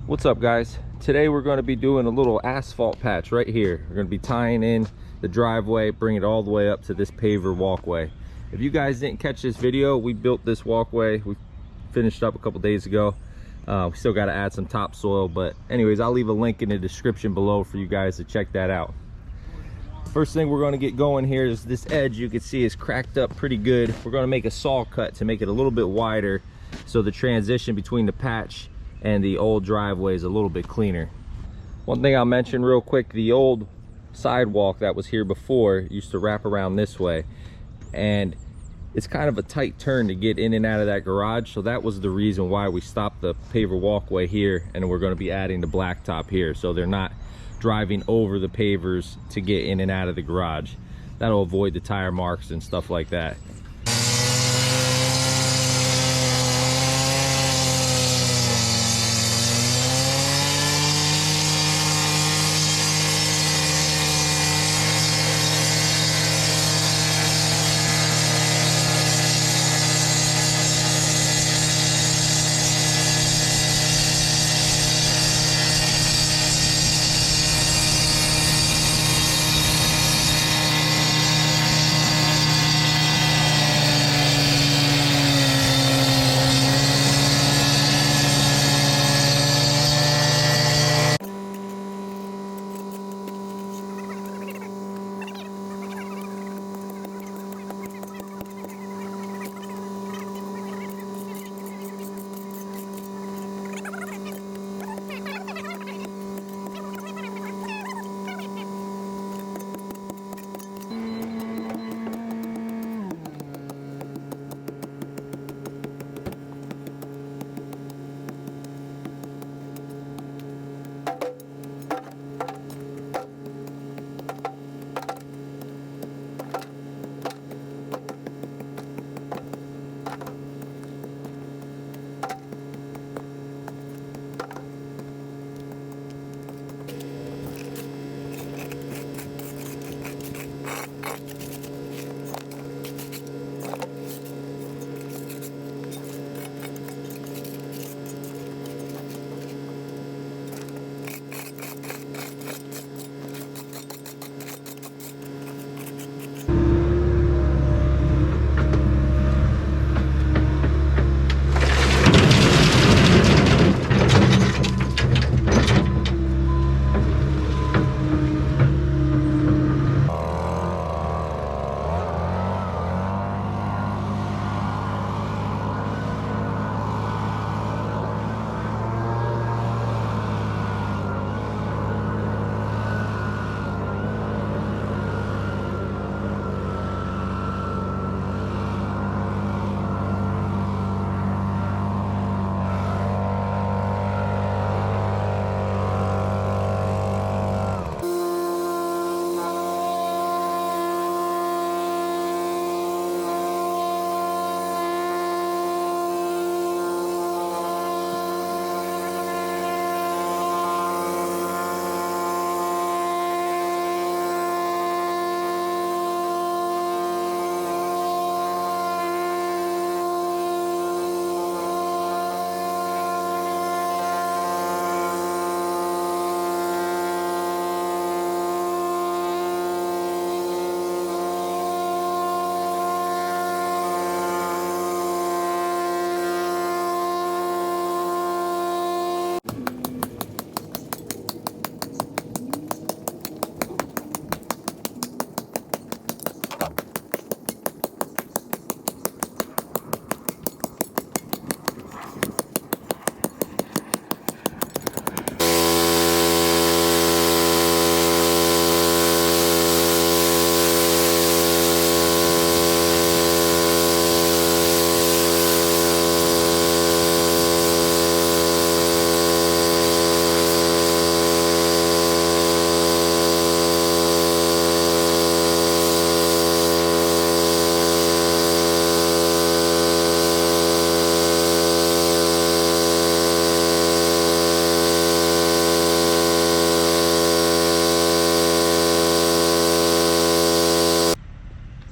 What's up, guys? Today we're going to be doing a little asphalt patch right here. We're going to be tying in the driveway, bring it all the way up to this paver walkway. If you guys didn't catch this video, we built this walkway. We finished up a couple days ago. We still got to add some topsoil, but anyways, I'll leave a link in the description below for you guys to check that out. First thing we're going to get going here is this edge. You can see is cracked up pretty good. We're going to make a saw cut to make it a little bit wider, so the transition between the patch and the old driveway is a little bit cleaner. One thing I'll mention real quick, the old sidewalk that was here before used to wrap around this way, and it's kind of a tight turn to get in and out of that garage, so that was the reason why we stopped the paver walkway here, and we're going to be adding the blacktop here so they're not driving over the pavers to get in and out of the garage. That'll avoid the tire marks and stuff like that.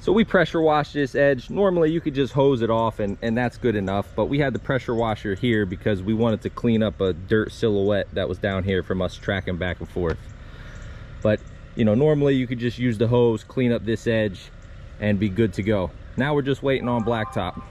So we pressure washed this edge. Normally you could just hose it off and that's good enough, but we had the pressure washer here because we wanted to clean up a dirt silhouette that was down here from us tracking back and forth. But you know, normally you could just use the hose, clean up this edge, and be good to go. Now we're just waiting on blacktop.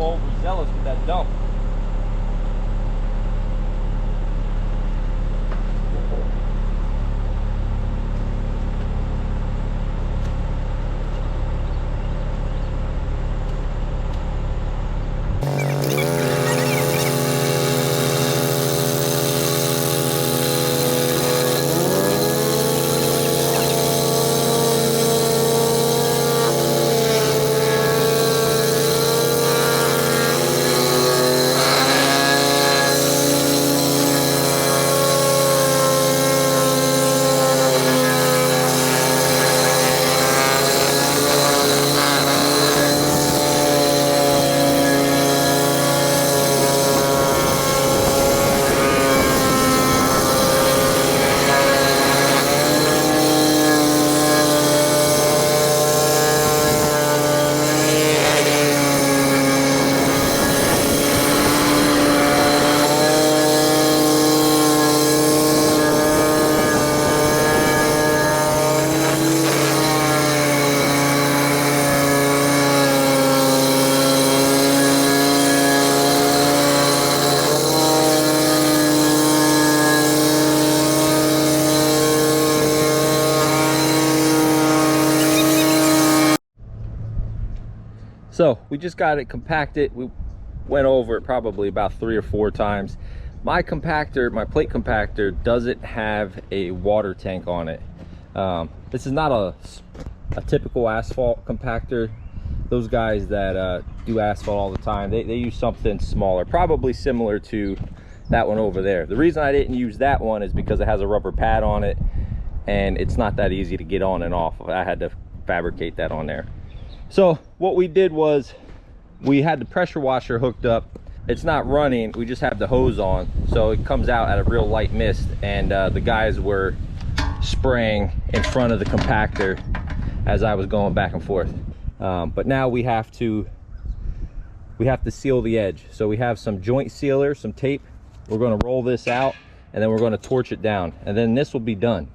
overzealous with that dump. So we just got it compacted. We went over it probably about 3 or 4 times. My compactor, my plate compactor, doesn't have a water tank on it. This is not a typical asphalt compactor. Those guys that do asphalt all the time, they use something smaller, probably similar to that one over there. The reason I didn't use that one is because it has a rubber pad on it, and it's not that easy to get on and off. I had to fabricate that on there. So what we did was we had the pressure washer hooked up. It's not running, we just have the hose on, so it comes out at a real light mist, and the guys were spraying in front of the compactor as I was going back and forth. But now we have to seal the edge. So we have some joint sealer, some tape. We're going to roll this out, and then we're going to torch it down, and then this will be done.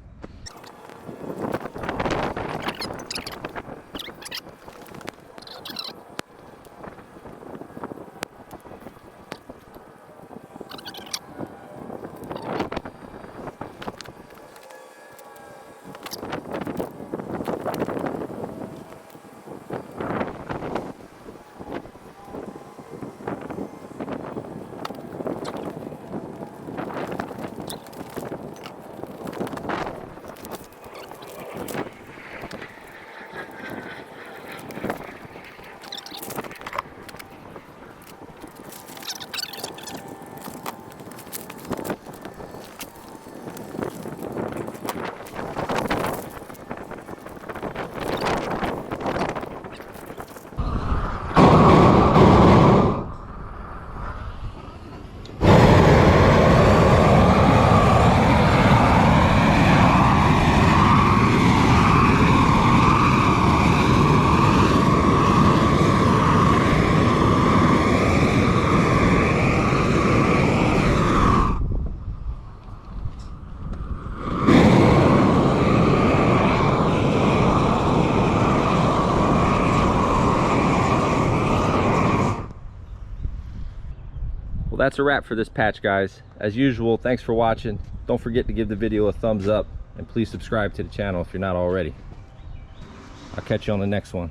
Well, that's a wrap for this patch, guys. As usual, thanks for watching. Don't forget to give the video a thumbs up, and please subscribe to the channel if you're not already. I'll catch you on the next one.